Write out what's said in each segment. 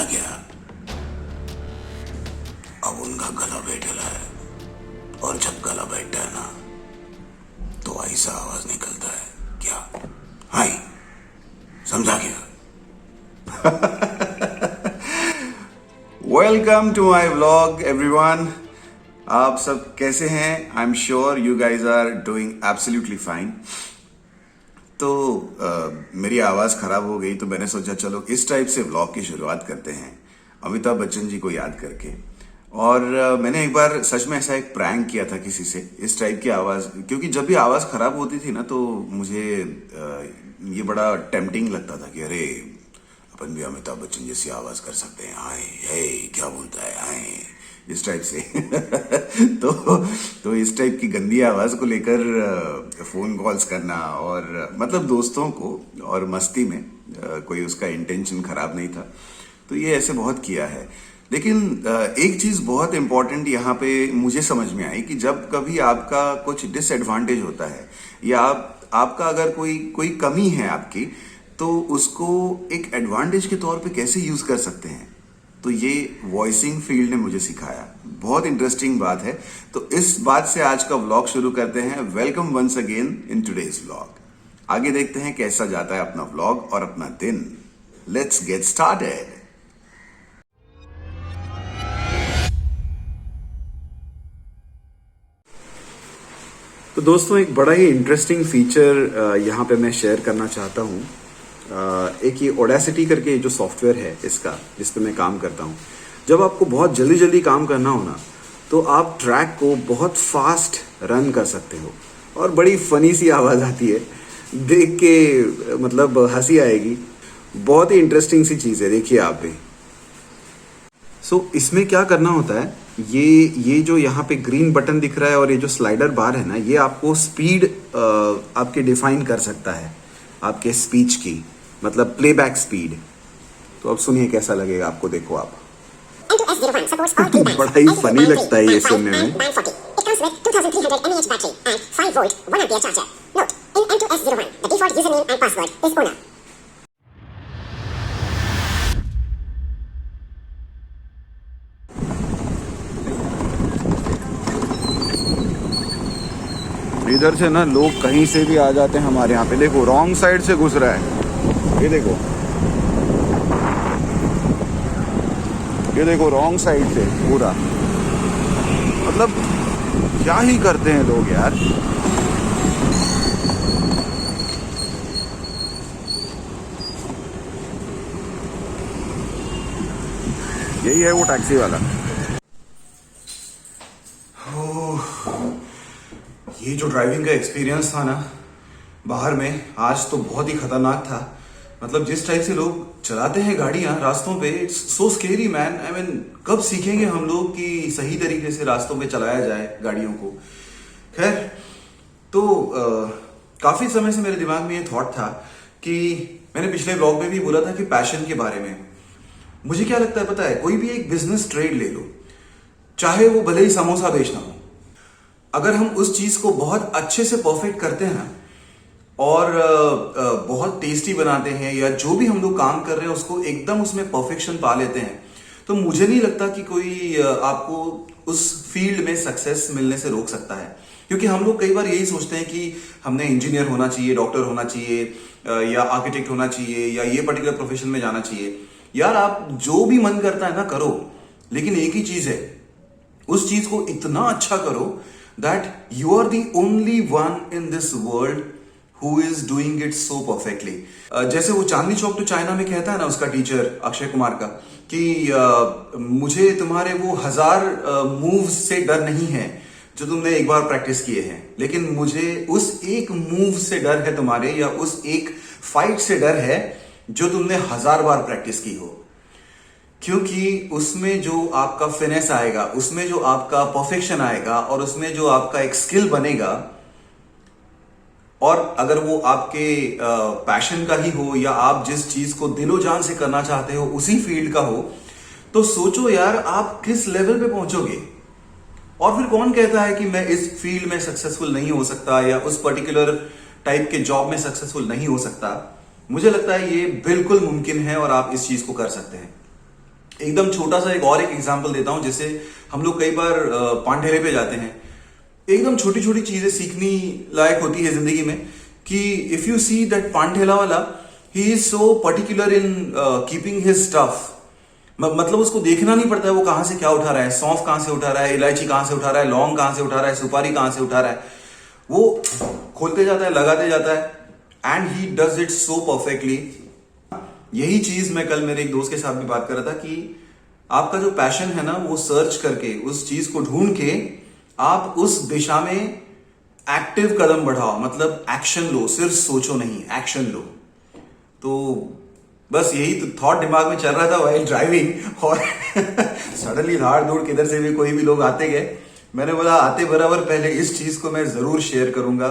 क्या? अब उनका गला बैठेला है और जब गला बैठता है ना तो ऐसा आवाज निकलता है क्या? हाय, समझा क्या? Welcome to my vlog everyone. आप सब कैसे हैं? I am sure you guys are doing absolutely fine. तो मेरी आवाज़ ख़राब हो गई तो मैंने सोचा चलो इस टाइप से व्लॉग की शुरुआत करते हैं अमिताभ बच्चन जी को याद करके। और मैंने एक बार सच में ऐसा एक प्रैंक किया था किसी से, इस टाइप की आवाज़, क्योंकि जब भी आवाज़ ख़राब होती थी ना तो मुझे ये बड़ा टेम्पटिंग लगता था कि अरे अपन भी अमिताभ बच्चन जैसी आवाज़ कर सकते हैं, आए हे क्या बोलता है आए, इस टाइप से। तो इस टाइप की गंदी आवाज़ को लेकर फ़ोन कॉल्स करना और मतलब दोस्तों को और मस्ती में, कोई उसका इंटेंशन ख़राब नहीं था, तो ये ऐसे बहुत किया है। लेकिन एक चीज़ बहुत इंपॉर्टेंट यहाँ पे मुझे समझ में आई कि जब कभी आपका कुछ डिसएडवांटेज होता है या आपका अगर कोई कमी है आपकी, तो उसको एक एडवांटेज के तौर पे कैसे यूज़ कर सकते हैं, तो ये वॉइसिंग फील्ड ने मुझे सिखाया। बहुत इंटरेस्टिंग बात है। तो इस बात से आज का व्लॉग शुरू करते हैं। Welcome once again in today's vlog. आगे देखते हैं कैसा जाता है अपना व्लॉग और अपना दिन। Let's get started. तो दोस्तों, एक बड़ा ही इंटरेस्टिंग फीचर यहाँ पे मैं शेयर करना चाहता हूँ। एक ये ऑडेसिटी करके जो सॉफ्टवेयर है इसका, जिस पे मैं काम करता हूँ, जब आपको बहुत जल्दी जल्दी काम करना हो ना तो आप ट्रैक को बहुत फास्ट रन कर सकते हो और बड़ी फनी सी आवाज़ आती है, देख के मतलब हंसी आएगी। बहुत ही इंटरेस्टिंग सी चीज़ है, देखिए आप भी। सो इसमें क्या करना होता है, ये जो यहाँ पे ग्रीन बटन दिख रहा है और ये जो स्लाइडर बार है ना, ये आपको स्पीड आपके डिफाइन कर सकता है, आपके स्पीच की, मतलब प्लेबैक स्पीड। तो अब सुनिए कैसा लगेगा आपको, देखो आप। बड़ा ही फनी लगता है ये सुनने में। इधर से ना लोग कहीं से भी आ जाते हैं हमारे यहाँ पे। देखो रॉन्ग साइड से घुस रहा है, ये देखो, ये देखो रॉन्ग साइड से पूरा। मतलब क्या ही करते हैं लोग यार। यही है वो टैक्सी वाला। ये जो ड्राइविंग का एक्सपीरियंस था ना बाहर में, आज तो बहुत ही खतरनाक था। मतलब जिस टाइप से लोग चलाते हैं गाड़ियां रास्तों पे, it's so scary man. I mean कब सीखेंगे हम लोग कि सही तरीके से रास्तों पे चलाया जाए गाड़ियों को। खैर, तो काफी समय से मेरे दिमाग में ये थॉट था कि मैंने पिछले ब्लॉग में भी बोला था कि पैशन के बारे में। मुझे क्या लगता है पता है, कोई भी एक बिजनेस ट्रेड ले लो, चाहे वो भले ही समोसा बेचना हो, अगर हम उस चीज को बहुत अच्छे से परफेक्ट करते हैं ना और बहुत टेस्टी बनाते हैं, या जो भी हम लोग काम कर रहे हैं उसको एकदम उसमें परफेक्शन पा लेते हैं, तो मुझे नहीं लगता कि कोई आपको उस फील्ड में सक्सेस मिलने से रोक सकता है। क्योंकि हम लोग कई बार यही सोचते हैं कि हमने इंजीनियर होना चाहिए, डॉक्टर होना चाहिए, या आर्किटेक्ट होना चाहिए, या ये पर्टिकुलर प्रोफेशन में जाना चाहिए। यार आप जो भी मन करता है ना करो, लेकिन एक ही चीज है, उस चीज को इतना अच्छा करो that you are the only one in this world who is doing it so perfectly। जैसे वो चांदनी चौक टू चाइना में कहता है ना उसका टीचर अक्षय कुमार का, कि मुझे तुम्हारे वो 1000 मूव्स से डर नहीं है जो तुमने एक बार प्रैक्टिस किए हैं, लेकिन मुझे उस एक मूव से डर है तुम्हारे, या उस एक फाइट से डर है जो तुमने 1000 बार प्रैक्टिस की हो। क्योंकि उसमें जो आपका फिनेस आएगा, उसमें जो आपका परफेक्शन आएगा, और उसमें जो आपका एक स्किल बनेगा, और अगर वो आपके पैशन का ही हो, या आप जिस चीज को दिलो जान से करना चाहते हो उसी फील्ड का हो, तो सोचो यार आप किस लेवल पे पहुंचोगे। और फिर कौन कहता है कि मैं इस फील्ड में सक्सेसफुल नहीं हो सकता, या उस पर्टिकुलर टाइप के जॉब में सक्सेसफुल नहीं हो सकता। मुझे लगता है ये बिल्कुल मुमकिन है और आप इस चीज को कर सकते हैं। एकदम छोटा सा एक एग्जांपल देता हूं। जैसे हम लोग कई बार पांढेरे पे जाते हैं, एकदम छोटी छोटी चीजें सीखनी लायक होती है जिंदगी में, कि इफ यू सी दैट पांढेला वाला, he is so particular in keeping his stuff. मतलब उसको देखना नहीं पड़ता है वो कहां से क्या उठा रहा है, सौंफ कहां से उठा रहा है, इलायची कहां से उठा रहा है, लौंग कहां से उठा रहा है, सुपारी कहां से उठा रहा है, वो खोलते जाता है, लगाते जाता है, and he does it so perfectly. यही चीज मैं कल मेरे एक दोस्त के साथ भी बात कर रहा था कि आपका जो पैशन है ना, वो सर्च करके उस चीज को ढूंढ के आप उस दिशा में एक्टिव कदम बढ़ाओ, मतलब एक्शन लो, सिर्फ सोचो नहीं, एक्शन लो। तो बस यही तो थॉट दिमाग में चल रहा था वाइल ड्राइविंग, और सडनली धाड़ धूड़ किधर से भी कोई भी लोग आते गए। मैंने बोला आते बराबर पहले इस चीज को मैं जरूर शेयर करूंगा,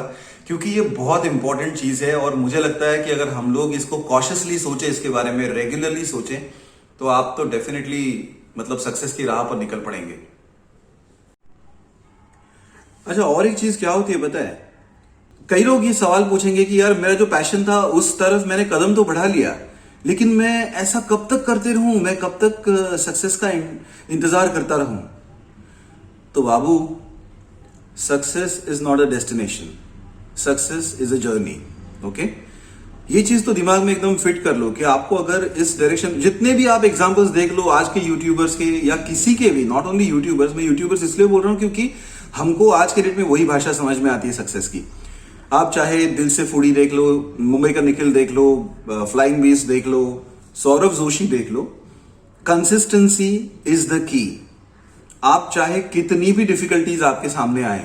क्योंकि ये बहुत इंपॉर्टेंट चीज है, और मुझे लगता है कि अगर हम लोग इसको कॉशियसली सोचे, इसके बारे में रेगुलरली सोचे, तो आप तो डेफिनेटली मतलब सक्सेस की राह पर निकल पड़ेंगे। अच्छा, और एक चीज क्या होती है पता है, कई लोग ये सवाल पूछेंगे कि यार मेरा जो पैशन था उस तरफ मैंने कदम तो बढ़ा लिया, लेकिन मैं ऐसा कब तक करते रहूं, मैं कब तक सक्सेस का इंतजार करता रहूं। तो बाबू, success is not a destination, success is a journey. Okay, ये चीज तो दिमाग में एकदम फिट कर लो कि आपको अगर इस डायरेक्शन, जितने भी आप एग्जांपल्स देख लो आज के यूट्यूबर्स के या किसी के भी, नॉट ओनली यूट्यूबर्स, मैं यूट्यूबर्स इसलिए बोल रहा हूं क्योंकि हमको आज के डेट में वही भाषा समझ में आती है सक्सेस की। आप चाहे दिल से फूडी देख लो, मुंबई का निखिल देख लो, फ्लाइंग बीस्ट देख लो, सौरभ जोशी देख लो, कंसिस्टेंसी इज द की। आप चाहे कितनी भी डिफिकल्टीज आपके सामने आए,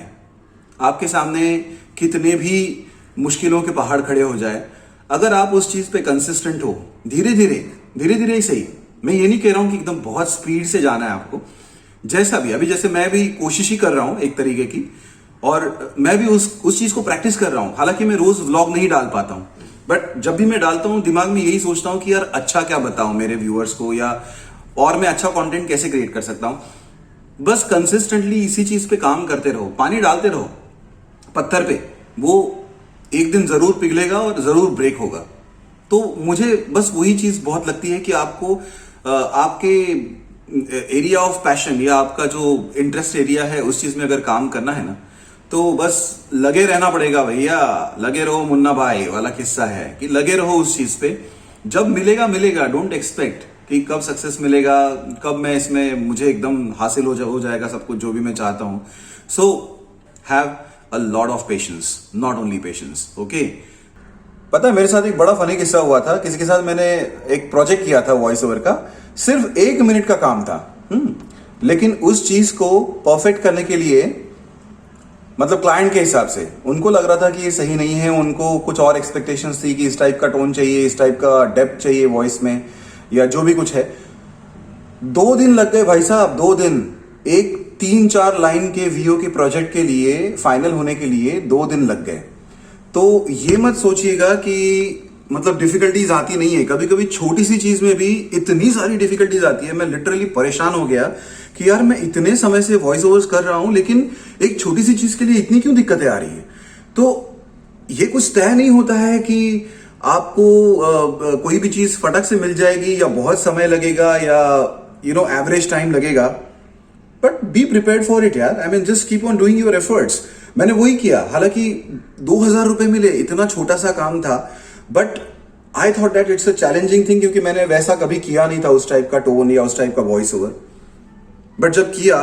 आपके सामने कितने भी मुश्किलों के पहाड़ खड़े हो जाए, अगर आप उस चीज पे कंसिस्टेंट हो, धीरे धीरे ही सही, मैं ये नहीं कह रहा हूं कि एकदम बहुत स्पीड से जाना है आपको, जैसा भी, अभी जैसे मैं भी कोशिश ही कर रहा हूं एक तरीके की, और मैं भी उस चीज को प्रैक्टिस कर रहा हूं। हालांकि मैं रोज व्लॉग नहीं डाल पाता हूं, बट जब भी मैं डालता हूं दिमाग में यही सोचता हूं कि यार अच्छा क्या बताऊं मेरे व्यूअर्स को, या और मैं अच्छा कंटेंट कैसे क्रिएट कर सकता हूं। बस कंसिस्टेंटली इसी चीज पे काम करते रहो, पानी डालते रहो पत्थर पे, वो एक दिन जरूर पिघलेगा और जरूर ब्रेक होगा। तो मुझे बस वही चीज बहुत लगती है कि आपको आपके एरिया ऑफ पैशन या आपका जो इंटरेस्ट एरिया है उस चीज में अगर काम करना है ना, तो बस लगे रहना पड़ेगा भैया। लगे रहो मुन्ना भाई वाला किस्सा है कि लगे रहो उस चीज पे, जब मिलेगा मिलेगा। डोंट एक्सपेक्ट कि कब सक्सेस मिलेगा, कब मैं इसमें मुझे एकदम हासिल हो जाएगा सब कुछ जो भी मैं चाहता हूं। So have a lot of patience, not only patience. Okay, पता है मेरे साथ एक बड़ा फनी किस्सा हुआ था। किसी के साथ मैंने एक प्रोजेक्ट किया था वॉइस ओवर का, सिर्फ 1 मिनट का काम था, लेकिन उस चीज को परफेक्ट करने के लिए, मतलब क्लाइंट के हिसाब से उनको लग रहा था कि ये सही नहीं है, उनको कुछ और एक्सपेक्टेशंस थी कि इस टाइप का टोन चाहिए, इस टाइप का डेप्थ चाहिए वॉइस में, या जो भी कुछ है। 2 दिन लग गए भाई साहब, 2 दिन। एक 3-4 लाइन के वीओ के प्रोजेक्ट के लिए फाइनल होने के लिए 2 दिन लग गए। तो ये मत सोचिएगा कि मतलब डिफिकल्टीज आती नहीं है, कभी कभी छोटी सी चीज में भी इतनी सारी डिफिकल्टीज आती है। मैं लिटरली परेशान हो गया कि यार मैं इतने समय से वॉइस ओवर्स कर रहा हूं, लेकिन एक छोटी सी चीज के लिए इतनी क्यों दिक्कतें आ रही है। तो ये कुछ तय नहीं होता है कि आपको कोई भी चीज फटक से मिल जाएगी या बहुत समय लगेगा या एवरेज टाइम लगेगा, but be prepared for it यार। I mean just keep on doing your efforts. मैंने वही किया, हालांकि 2000 रुपए मिले, इतना छोटा सा काम था, but I thought that it's a challenging thing, क्योंकि मैंने वैसा कभी किया नहीं था, उस टाइप का टोन या उस टाइप का वॉइस ओवर। बट जब किया,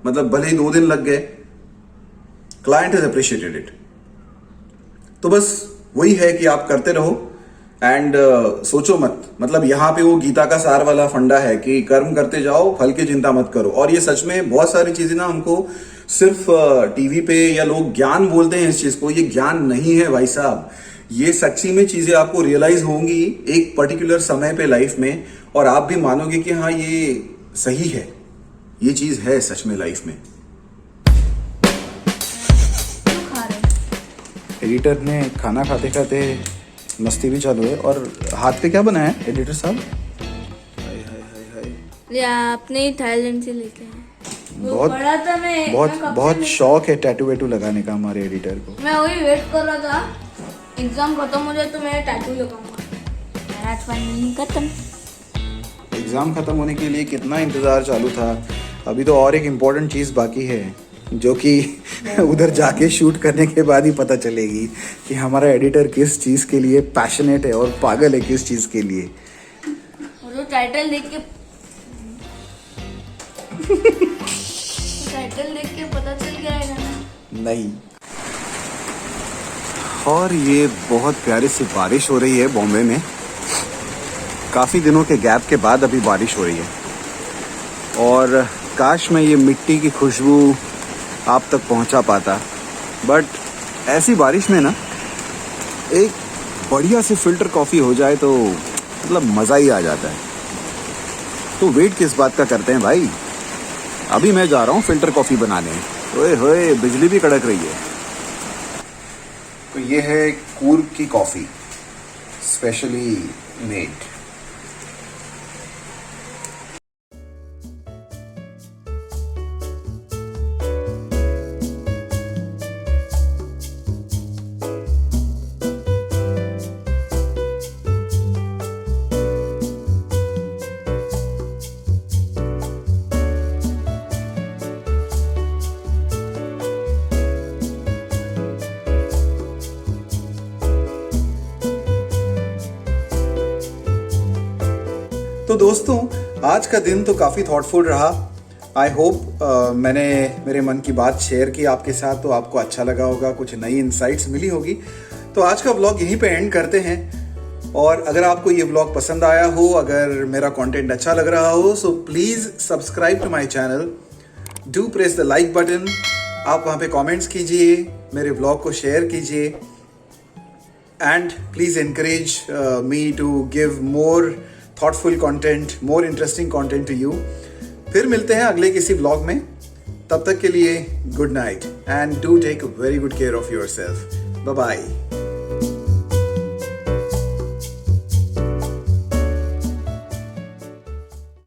मतलब भले ही 2 दिन लग गए, क्लाइंट हैज अप्रिशिएटेड इट। तो बस वही है कि आप करते रहो एंड सोचो मत। मतलब यहां पे वो गीता का सार वाला फंडा है कि कर्म करते जाओ, फल की चिंता मत करो। और ये सच में बहुत सारी चीजें ना हमको सिर्फ टीवी पे या लोग ज्ञान बोलते हैं इस चीज को, ये ज्ञान नहीं है भाई साहब। ये सच्ची में चीजें आपको रियलाइज होंगी एक पर्टिकुलर समय पे लाइफ में, और आप भी मानोगे कि हाँ ये सही है, ये चीज है सच में लाइफ में। एडिटर ने खाना खाते खाते मस्ती भी चालू है। और हाथ पे क्या बना है एडिटर साहब? हाय हाय हाय हाय, या अपने थाईलैंड से लेके आए। बहुत पढ़ा था मैं बहुत शौक है टैटू वैटू लगाने का हमारे एडिटर को। मैं वही वेट कर रहा था, एग्जाम खत्म हो जाए तो मैं टैटू लगाऊंगा। मेरा फाइनली खत्म। एग्ज़ाम ख़त्म होने के लिए कितना इंतज़ार चालू था। अभी तो और एक इम्पॉर्टेंट चीज़ बाकी है जो कि उधर जाके शूट करने के बाद ही पता चलेगी कि हमारा एडिटर किस चीज़ के लिए पैशनेट है और पागल है किस चीज़ के लिए। और वो टाइटल देख के टाइटल देख के पता चल गया है ना। नहीं। और ये बहुत प्यारी सी बारिश हो रही है बॉम्बे में। काफ़ी दिनों के गैप के बाद अभी बारिश हो रही है और काश मैं ये मिट्टी की खुशबू आप तक पहुंचा पाता। बट ऐसी बारिश में ना एक बढ़िया सी फिल्टर कॉफ़ी हो जाए तो मतलब मज़ा ही आ जाता है। तो वेट किस बात का करते हैं भाई, अभी मैं जा रहा हूँ फिल्टर कॉफ़ी बनाने। ओए होए बिजली भी कड़क रही है। तो ये है कूर्ग की कॉफ़ी, स्पेशली मेड। तो दोस्तों आज का दिन तो काफ़ी थॉटफुल रहा। आई होप मैंने मेरे मन की बात शेयर की आपके साथ तो आपको अच्छा लगा होगा, कुछ नई इंसाइट्स मिली होगी। तो आज का व्लॉग यहीं पे एंड करते हैं। और अगर आपको ये व्लॉग पसंद आया हो, अगर मेरा कंटेंट अच्छा लग रहा हो, so please subscribe to my channel, do press the like button. आप वहाँ पे कमेंट्स कीजिए, मेरे व्लॉग को शेयर कीजिए and please encourage me to give more thoughtful content, more interesting content to you। फिर मिलते हैं अगले किसी व्लॉग में। तब तक के लिए good night and do take very good care of yourself. Bye bye.